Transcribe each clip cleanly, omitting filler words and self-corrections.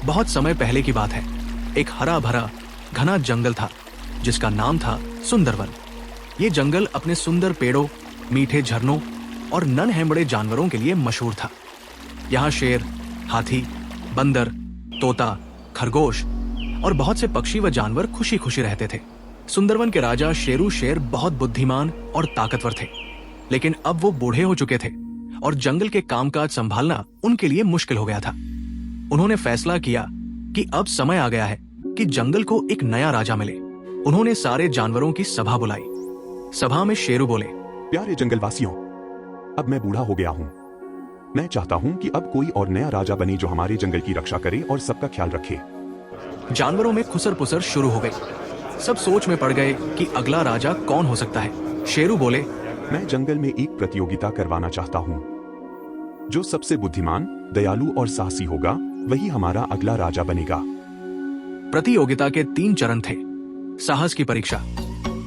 बहुत समय पहले की बात है। एक हरा भरा घना जंगल था जिसका नाम था सुंदरवन। ये जंगल अपने सुंदर पेड़ों, मीठे झरनों और नन्हे-बड़े जानवरों के लिए मशहूर था। यहाँ शेर, हाथी, बंदर, तोता, खरगोश और बहुत से पक्षी व जानवर खुशी खुशी रहते थे। सुंदरवन के राजा शेरू शेर बहुत बुद्धिमान और ताकतवर थे, लेकिन अब वो बूढ़े हो चुके थे और जंगल के कामकाज संभालना उनके लिए मुश्किल हो गया था। उन्होंने फैसला किया कि अब समय आ गया है कि जंगल को एक नया राजा मिले। उन्होंने सारे जानवरों की सभा बुलाई। सभा में शेरू बोले, प्यारे जंगलवासियों, अब मैं बूढ़ा हो गया हूँ। मैं चाहता हूँ कि अब कोई और नया राजा बने जो हमारे जंगल की रक्षा करे और सबका ख्याल रखे। जानवरों में खुसर पुसर शुरू हो गई। सब सोच में पड़ गए कि अगला राजा कौन हो सकता है। शेरू बोले, मैं जंगल में एक प्रतियोगिता करवाना चाहता हूँ। जो सबसे बुद्धिमान, दयालु और साहसी होगा वही हमारा अगला राजा बनेगा। प्रतियोगिता के 3 चरण थे। साहस की परीक्षा,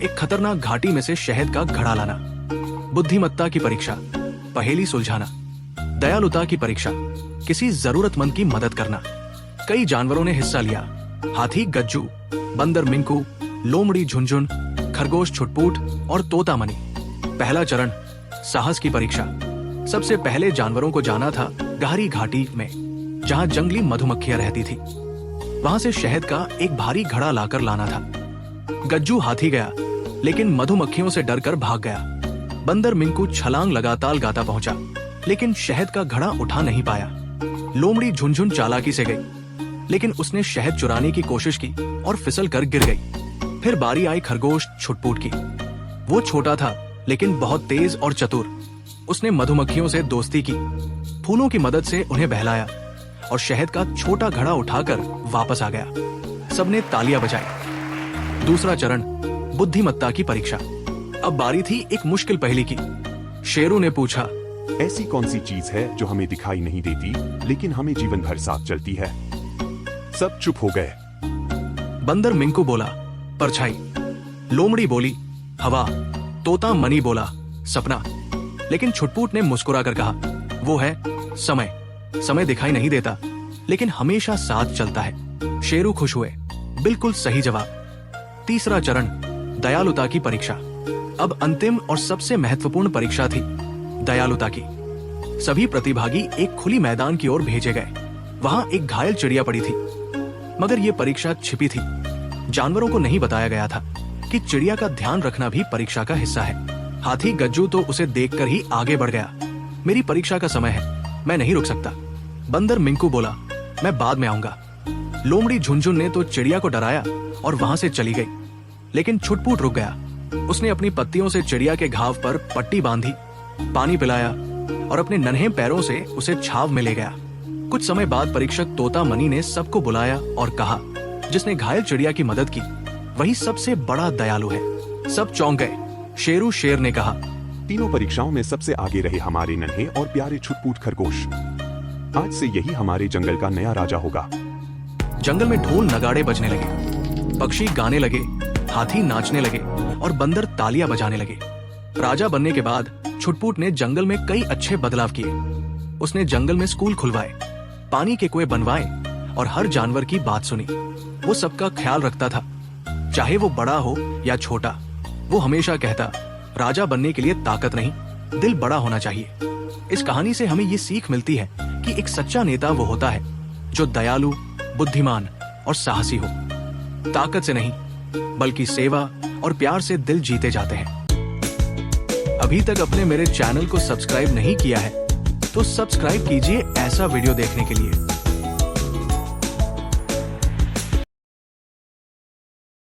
एक खतरनाक घाटी में से शहद का घड़ा लाना। बुद्धिमत्ता की परीक्षा, पहेली सुलझाना। दयालुता की परीक्षा, किसी जरूरतमंद की मदद करना। कई जानवरों ने हिस्सा लिया। हाथी गज्जू, बंदर मिंकू, लोमड़ी झुनझुन, खरगोश छुटपुट और तोता मनी। पहला चरण, साहस की परीक्षा। सबसे पहले जानवरों को जाना था गहरी घाटी में, जहां जंगली मधुमक्खियां रहती थी। वहां से शहद का एक भारी घड़ा लाकर लाना था। गज्जू हाथी गया, लेकिन मधुमक्खियों से डरकर भाग गया। बंदर मिंकू छलांग लगातार गाता पहुंचा, लेकिन शहद का घड़ा उठा नहीं पाया। लोमड़ी झुनझुन चालाकी से गई, लेकिन उसने शहद चुराने की कोशिश की और फिसल कर गिर गई। फिर बारी आई खरगोश छुटपुट की। वो छोटा था लेकिन बहुत तेज और चतुर। उसने मधुमक्खियों से दोस्ती की, फूलों की मदद से उन्हें बहलाया और शहद का छोटा घड़ा उठाकर वापस आ गया। सबने तालियां बजाई। दूसरा चरण, बुद्धिमत्ता की परीक्षा। अब बारी थी एक मुश्किल पहेली की। शेरू ने पूछा, ऐसी कौन सी चीज है जो हमें दिखाई नहीं देती लेकिन हमें जीवन भर साथ चलती है? सब चुप हो गए। बंदर मिंकू बोला, परछाई। लोमड़ी बोली, हवा। तोता मनी बोला, सपना। लेकिन छुटपुट ने मुस्कुरा कर कहा, वो है समय। समय दिखाई नहीं देता लेकिन हमेशा साथ चलता है। शेरू खुश हुए, बिल्कुल सही जवाब। तीसरा चरण, दयालुता की परीक्षा। अब अंतिम और सबसे महत्वपूर्ण परीक्षा थी दयालुता की। सभी प्रतिभागी एक खुली मैदान की ओर भेजे गए। वहां एक घायल चिड़िया पड़ी थी, मगर यह परीक्षा छिपी थी। जानवरों को नहीं बताया गया था कि चिड़िया का ध्यान रखना भी परीक्षा का हिस्सा है। हाथी गज्जू तो उसे देखकर ही आगे बढ़ गया। मेरी परीक्षा का समय है, मैं नहीं रुक सकता। बंदर मिंकू बोला, मैं बाद में आऊंगा। लोमड़ी झुनझुन ने तो चिड़िया को डराया और वहां से चली गई, लेकिन छुटपुट रुक गया। उसने अपनी पत्तियों से चिड़िया के घाव पर पट्टी बांधी, पानी पिलाया और अपने नन्हे पैरों से उसे छाव में ले गया। कुछ समय बाद परीक्षक तोता मनी ने सबको बुलाया और कहा, जिसने घायल चिड़िया की मदद की वही सबसे बड़ा दयालु है। सब चौंक गए। शेरू शेर ने कहा, तीनों परीक्षाओं में सबसे आगे रहे हमारे नन्हे और प्यारे छुटपुट खरगोश। आज से यही हमारे जंगल का नया राजा होगा। जंगल में ढोल नगाड़े बजने लगे, पक्षी गाने लगे, हाथी नाचने लगे और बंदर तालियां बजाने लगे। राजा बनने के बाद छुटपुट ने जंगल में कई अच्छे बदलाव किए। उसने जंगल में स्कूल खुलवाए, पानी के कुएं बनवाए और हर जानवर की बात सुनी। वो सबका ख्याल रखता था, चाहे वो बड़ा हो या छोटा। वो हमेशा कहता, राजा बनने के लिए ताकत नहीं, दिल बड़ा होना चाहिए। इस कहानी से हमें ये सीख मिलती है कि एक सच्चा नेता वो होता है जो दयालु, बुद्धिमान और साहसी हो। ताकत से नहीं, बल्कि सेवा और प्यार से दिल जीते जाते हैं। अभी तक अपने मेरे चैनल को सब्सक्राइब नहीं किया है तो सब्सक्राइब कीजिए ऐसा वीडियो देखने के लिए।